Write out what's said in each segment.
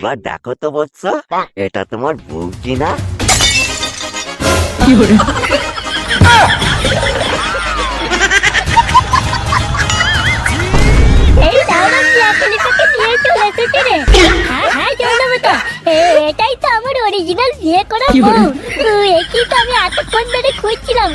এইবার দেখো তো বৎস, এটা তোমার বউজি না? এই দাঁড়া ছেলেটাকে নিয়ে চলে এসেছে রে। হ্যাঁ হ্যাঁ জনমতা, এটাই তো আমার অরিজিনাল বিয়ে করা বউ। একই তো আমি এতক্ষণ ধরে খুঁজছিলাম।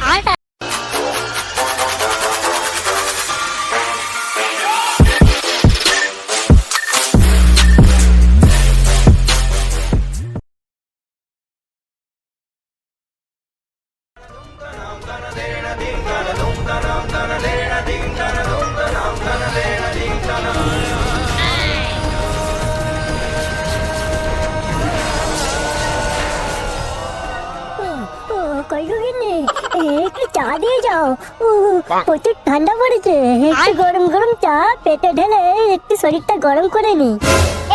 একটু চা দিয়ে যাও, প্রচুর ঠান্ডা পড়েছে। একটু গরম গরম চা পেটে ঢেলে একটু শরীরটা গরম করে নি।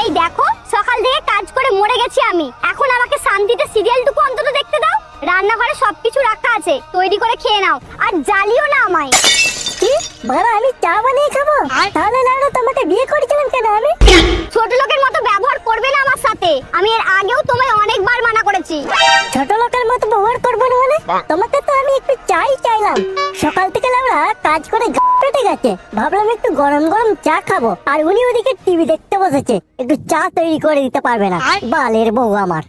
এই দেখো, সকাল থেকে কাজ করে মরে গেছি আমি, এখন আমাকে শান্তিতে সিরিয়ালটুকু অন্তত দেখতে দাও। রান্নাঘরে সবকিছু রাখা আছে, তৈরি করে খেয়ে নাও, আর জ্বালিও না আমায়। কি বাবা, আমি চা বানিয়ে খাবো? তাহলে না তোমাকে বিয়ে করেছিলাম কেন আমি? ছোট লোকের মতো ব্যবহার করবে না আমার সাথে, আমি এর আগেও তোমায় অনেকবার মানা করেছি। ছোট লোকের মতো ব্যবহার করবো না মানে? তোমাকে তো আমি একটু চাই চাইলাম। সকাল থেকে আমরা কাজ করে পেটে গেছে, ভাবলাম একটু গরম গরম চা খাবো, আর উনি ওদিকে টিভি দেখতে বসেছে, একটু চা তৈরি করে দিতে পারবে না? বালের বউ আমার।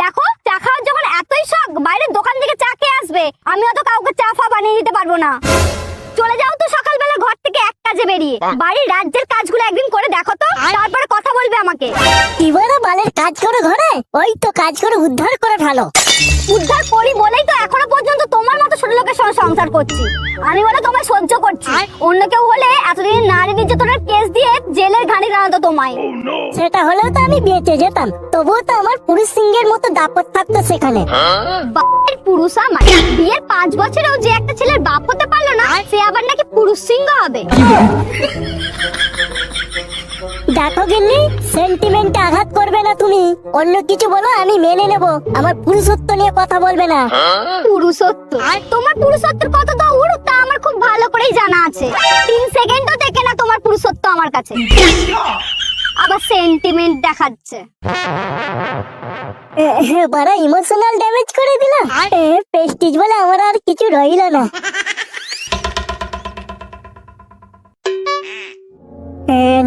দেখো, চা খাওয়ার যখন এতই শখ, বাইরের দোকান থেকে চা খেয়ে আসবে, আমি অত কাউকে চা ফা বানিয়ে দিতে পারবো না। চলে যাও তো সকালবেলা ঘর থেকে এক কাজে বেরিয়ে। বাড়ির রাজ্যের কাজগুলো একদিন করে দেখো তো, তারপরে কথা বলবে আমাকে। কি বড় বালের কাজ করে ঘরে? ওই তো কাজ করে উদ্ধার করে ঢালো। উদ্ধার করি বলেই তো এখনো পর্যন্ত তোমার মতো ছোট লোকের সঙ্গে সংসার করছি। আমি বলে তোমায় সহ্য করছি, অন্য কেউ হলে এতদিন নারী নির্যাতনের কেস দিয়ে জেলের ঘানি টানাতো তোমায়। সেটা হলেও তো আমি বেঁচে যেতাম, তবুও তো আমার পুরুষ সিংহের মতো দাপট থাকতো সেখানে। বাপের পুরুষ আমার, বিয়ের 5 বছরেও যে একটা ছেলের বাপ হতে পারলো না, সে আবার নাকি পুরুষ সিংহ হবে। দেখো গিন্নি, সেন্টিমেন্টে আঘাত করবে না তুমি। অন্য কিছু বলো, আমি মেনে নেব, আমার পুরুষত্ব নিয়ে কথা বলবে না। পুরুষত্ব? তোমার পুরুষত্বের কথা তো উড়ু, তা আমার খুব ভালো করেই জানা আছে। 3 সেকেন্ডও দেখে না তোমার পুরুষত্ব আমার কাছে, আবার সেন্টিমেন্ট দেখাচ্ছে। বড় ইমোশনাল ড্যামেজ করে দিলাম। প্রেস্টিজ বলে আমার আর কিছু রইল না।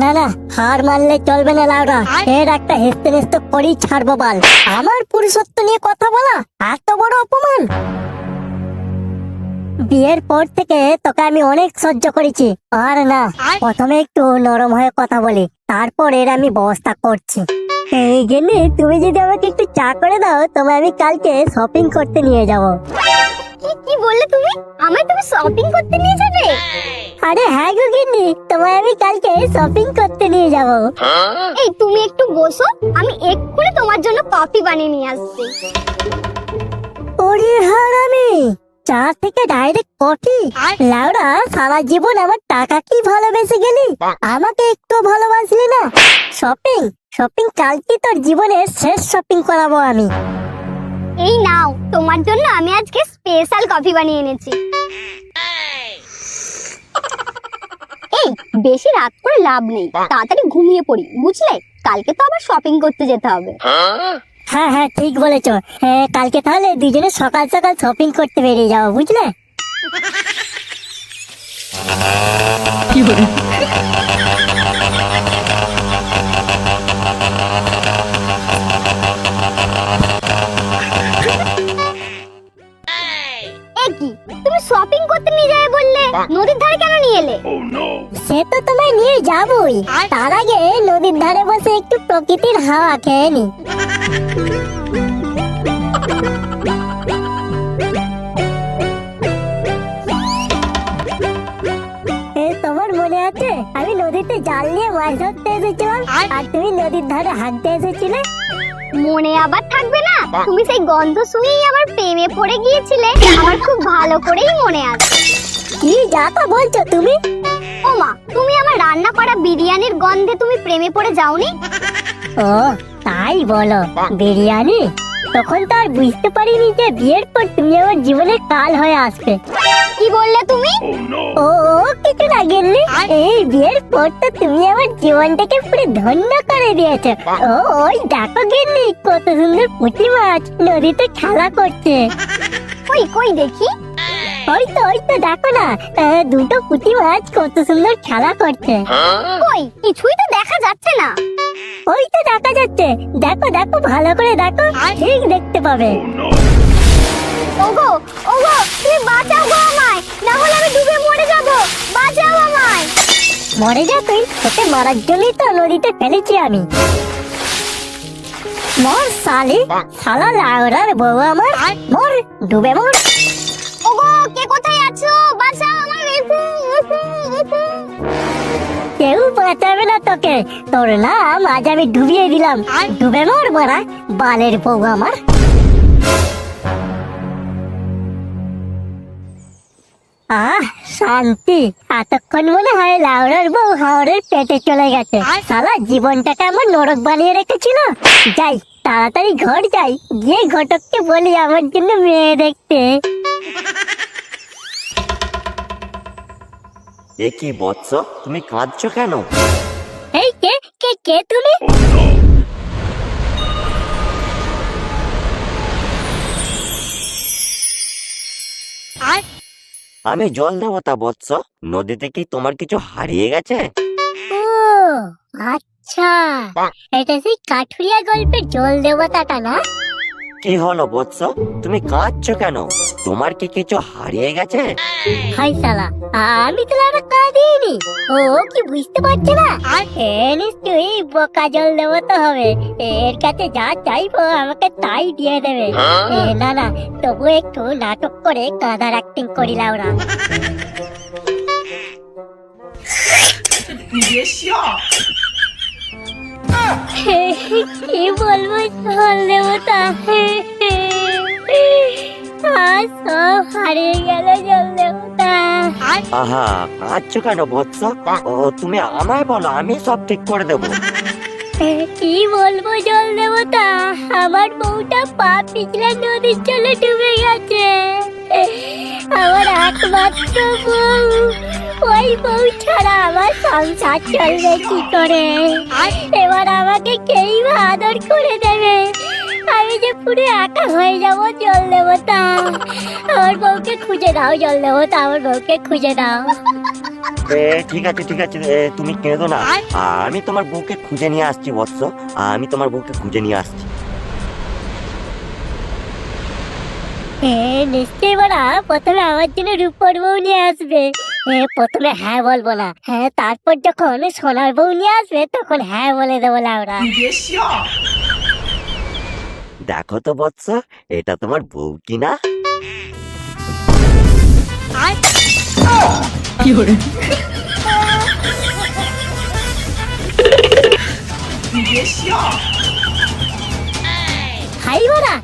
না না, হার মানলে চলবে না লাউডা, এর একটা হেসতে হেসতে করেই ছাড়বো বাল। আমার পুরুষত্ব নিয়ে কথা বলা এত বড় অপমান। বিয়ের পর থেকে তোকে আমি অনেক সহ্য করেছি, আর না, প্রথমে একটু নরম হয়ে কথা বলি, তারপর এর আমি ব্যবস্থা করছি। এই গেলে তুমি যদি আমাকে একটু চা করে দাও, তবে আমি কালকে শপিং করতে নিয়ে যাবো। কি বললে তুমি? আমায় তুমি শপিং করতে নিয়ে যাবে? আরে হ্যাঁ গো গিন্নি, তোমায় আমি কালকে শপিং করতে নিয়ে যাব। এই তুমি একটু বসো, আমি এক্ষুনি তোমার জন্য কফি বানিয়ে নিয়ে আসছি। ওরে হারামি, চা থেকে ডাইরেক্ট কফি? লাউডা, সারা জীবন আমার টাকা কি ভালোবেসে গেলি, আমাকে একটু ভালোবাসলি না। শপিং শপিং কালকে তোর জীবনের শেষ শপিং করাবো আমি। এই নাও, তোমার জন্য আমি আজকে স্পেশাল কফি বানিয়ে এনেছি। এই বেশি রাত করে লাভ নেই, তাড়াতাড়ি ঘুমিয়ে পড়ি, বুঝলে? কালকে তো আবার শপিং করতে যেতে হবে। হ্যাঁ হ্যাঁ ঠিক বলেছো। কালকে তাহলে দুজনে সকাল সকাল শপিং করতে বেরিয়ে যাবো, বুঝলে? কি তুমি শপিং করতে নিয়ে যাবে বললে, নদীর ধারে কেন নিয়ে এলে? সে তো তোমায় নিয়ে যাবই, তার আগে নদীর ধারে বসে একটু প্রকৃতির হাওয়া খেয়ে নি। তোমার মনে আছে আমি নদীতে জাল নিয়ে মাছ ধরতে এসেছিলাম, আর তুমি নদীর ধারে হাঁটতে এসেছিলে? মনে আবার থাকবে না? তুমি সেই গন্ধ শুনেই আমার প্রেমে পড়ে গিয়েছিলে, আমার খুব ভালো করেই মনে আছে। কি যাতা বলছো তুমি? ও মা, তুমি আমার রান্না করা বিরিয়ানির গন্ধে তুমি প্রেমে পড়ে যাওনি? ও তাই বলো, বিরিয়ানি? তখন তো আর বুঝতে পারিনি যে বিয়ের পর তুমি আমার জীবনের কাল হয়ে আসবে। কি বললে তুমি? ও কিছু না গেলি, এই বিয়ের পর তো তুমি আমার জীবনটাকে পুরো ধন্য করে দিয়েছো। ওই দেখো গেলি, কত সুন্দর পুঁটি মাছ নদীতে খেলা করছে। কই কই দেখি। ওই তো দেখো না, দুটো পুঁটি মাছ কত সুন্দর খেলা করছে। কই কিছুই তো দেখা যাচ্ছে না। ওই তো দেখা যাচ্ছে, দেখো দেখো ভালো করে দেখো, ঠিক দেখতে পাবে। ওগো ওগো, তুমি বাঁচাও গো আমায়, না হলে আমি ডুবে মরে যাব। বাঁচাও আমায়। মরে যা তুই, তোকে মারার জন্যই তো নদীতে ফেলেছি আমি। মর সালি, শালা লাউড়ার বউ আমার, মর ডুবে মর। ওগো কে কোথায় আছো? বাঁচাও আমায়। কেউ বাঁচাবে না তোকে, তোর নাম আজ আমি ডুবিয়ে দিলাম। ডুবে মর মারা বালের বউ আমার। আহ শান্তি, এতক্ষণ মনে হয় লাউড়ার বউ হাওড়ের পেটে চলে গেছে। শালা জীবনটাকে আমার নরক বানিয়ে রেখেছিল। যাই তাড়াতাড়ি ঘর যাই, গিয়ে ঘটককে বলি আমার জন্য মেয়ে দেখতে। এ কি বৎস, তুমি কাঁদছো কেন? এই কে কে কে তুমি? আমি জল দেবতা বৎস, নদীতে কি তোমার কিছু হারিয়ে গেছে? ও আচ্ছা, এটা সেই কাঠুরিয়া গল্পের জল দেবতাটা না? কি হলো বৎস, তুমি কাঁদছো কেন? তোমার কি কিছু হারিয়ে গেছে? হাই শালা, আমি তো একটা কাঁদিনি। ও কি বুঝতে পারছে না? এ নিশ্চয়ই বোকা জল দেবতা হবে। এর কাছে যা চাইবো আমাকে তাই দিয়ে দেবে। না না, তবু একটু নাটক করে কাঁদার অ্যাক্টিং করিলাম ওরা। কি বলবো জল দেবতা, আজ সব হারিয়ে গেল জল দেবতা। আহা, কাঁদছো কেন বৎস? ও তুমি আমায় বলো, আমি সব ঠিক করে দেবো। কি বলবো জল দেবতা, আমার বউটা পা পিছলে নদীর জলে ডুবে গেছে। আমার একমাত্র বউ, ওই বউ ছাড়া আমার সংসার চলবে কি করে? এবার আমাকে কেই বা আদর করে দেবে? আমি যে পুরো একা হয়ে যাবো জল দেবতা। আমার বউকে খুঁজে দাও জল দেবতা, আমার বউকে খুঁজে দাও। ঠিক আছে ঠিক আছে, তুমি কেঁদো না, আমি তোমার বউকে খুঁজে নিয়ে আসছি বৎস, আমি তোমার বউকে খুঁজে নিয়ে আসছি। নিশ্চয়ই বলা, প্রথমে আমার জন্য রূপর বউ নিয়ে আসবে। প্রথমে হ্যাঁ বলবো না, হ্যাঁ তারপর যখন সোনার বউ নিয়ে আসবে তখন হ্যাঁ বলে দেবো লাউরা। দেখো তো বৎস, এটা তোমার বউ কিনা? হাই বলা,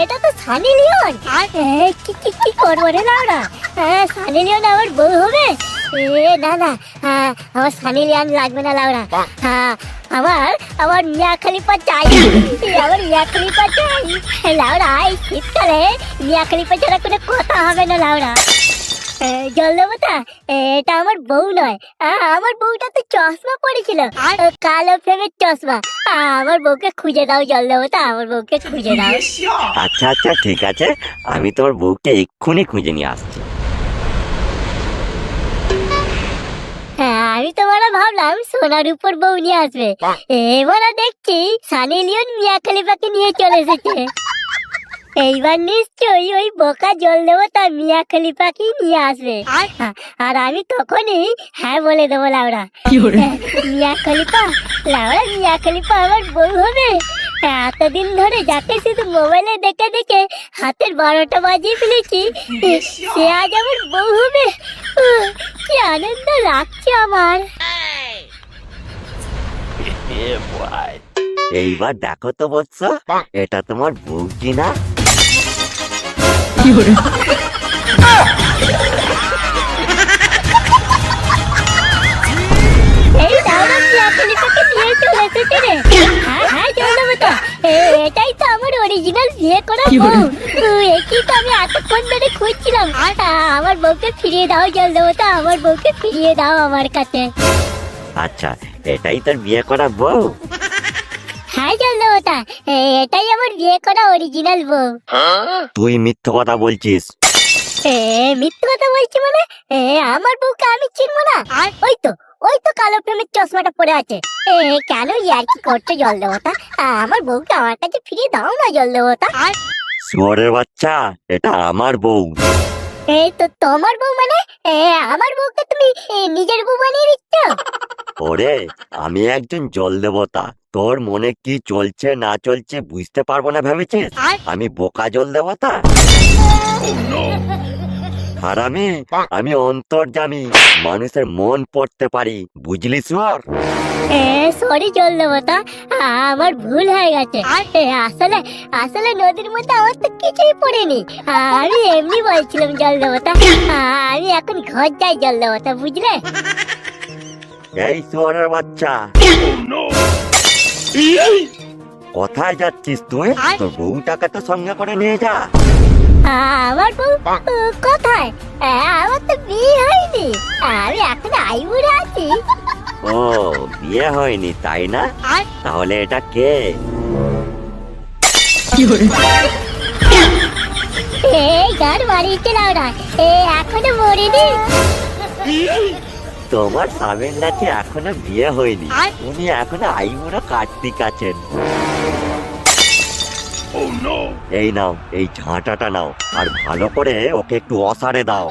এটা তো সানি লিওন। কি কি কি করবো রে লাউরা? সানি লিওন আমার বউ হবে? না না, আমার সানি লিওন লাগবে না লাউরা। আমার আমার মিয়া খলিফা চাই, আমার মিয়া খলিফা চাই লাউরা। এই শীতকালে মিয়া খলিফা ছাড়া কোনো কথা হবে না লাউরা। জল দেবতা, এটা আমার বউ নয়। আমার বউটা তো চশমা পড়েছিল, কালো ফ্রেমের চশমা। আমার বউকে খুঁজে দাও জল দেবতা, আমার বউকে খুঁজে দাও। আচ্ছা আচ্ছা ঠিক আছে, আমি তোমার বউকে এক্ষুনি খুঁজে নিয়ে আসছি। হ্যাঁ, আমি তো বড় ভাবলাম সোনার উপর বউ নিয়ে আসবে। এবার দেখছি সানি লিওন মিয়া খলিফাকে নিয়ে চলে এসেছে। এইবার নিশ্চয়ই ওই বোকা জল দেবতা মিয়া খলিফাকে নিয়ে আসবে। আর আমি তখনই হ্যাঁ বলে দেবো লাউরা। মিয়া খলিফা, লাউরা মিয়া খলিফা আমার বউ হবে? এতদিন ধরে যাকে শুধু মোবাইলে দেখে দেখে হাতের 12টা বাজিয়ে ফেলেছি, সে আজ আমার বউ হবে। কি আনন্দ লাগছে আমার। এইবার দেখো তো বৎস, এটা তোমার বউ কিনা? এই লাউরা মিয়া খলিফাকে নিয়ে চলে এসেছে রে। হ্যাঁ হ্যাঁ জল দেবতা, এটাই তো আমার অরিজিনাল বিয়ে করা বউ। একই তো আমি এতক্ষণ ধরে খুঁজছিলাম। আমার বউকে ফিরিয়ে দাও জল দেবতা, আমার বউকে ফিরিয়ে দাও আমার কাছে। আচ্ছা, এটাই তোর বিয়ে করা বউ? হ্যাঁ জল দেবতা, এটাই আমার বিয়ে করা অরিজিনাল বউ। তুই মিথ্যে কথা বলছিস। মিথ্যে কথা বলছি মানে? আমার বউকে আমি চিনবো না? আর ওই তো কালো প্রেমের চশমাটা পরে আছে। কেন ইয়ার কি করছো জল দেবতা? আমার বউকে আমার কাছে ফিরিয়ে দাও না জল দেবতা। শুয়োরের বাচ্চা, এটা আমার বউ। এই তো তোমার বউ মানে? আমার বউকে তুমি নিজের বউ বানিয়ে দিচ্ছ? ওরে, আমি একজন জল দেবতা, তোর মনে কি চলছে না চলছে বুঝতে পারবো না ভেবেছিস আমি বোকা জল দেবতা? আর আমি অন্তর্যামী, মানুষের মন পড়তে পারি, বুঝলি শুয়োর? সরি জল দেবতা, আমার ভুল হয়ে গেছে। আসলে আসলে নদীর মধ্যে আমার তো কিছুই পড়েনি। আমি এমনি বলছিলাম জল দেবতা। আমি এখন ঘর যাই জল দেবতা, বুঝলে? এই শুয়োরের বাচ্চা, কোথায় যাচ্ছিস তুই? তোর বউটাকে তো সঙ্গে করে নিয়ে যা। আমার বউ কোথায়? আমার তো বিয়ে হয়নি, আমি এখন আইবুড়ো আছি। ও, বিয়ে হয়নি তাই না? তাহলে এটা কে? এই গান মারিয়েছে লাউরা, এখনো মরিনি। তোমার স্বামীর নাকি এখনো বিয়ে হয়নি, উনি এখনো আইবুড়ো কার্তিক আছেন। এই নাও, এই ঝাঁটাটা নাও, আর ভালো করে ওকে একটু অসারে দাও।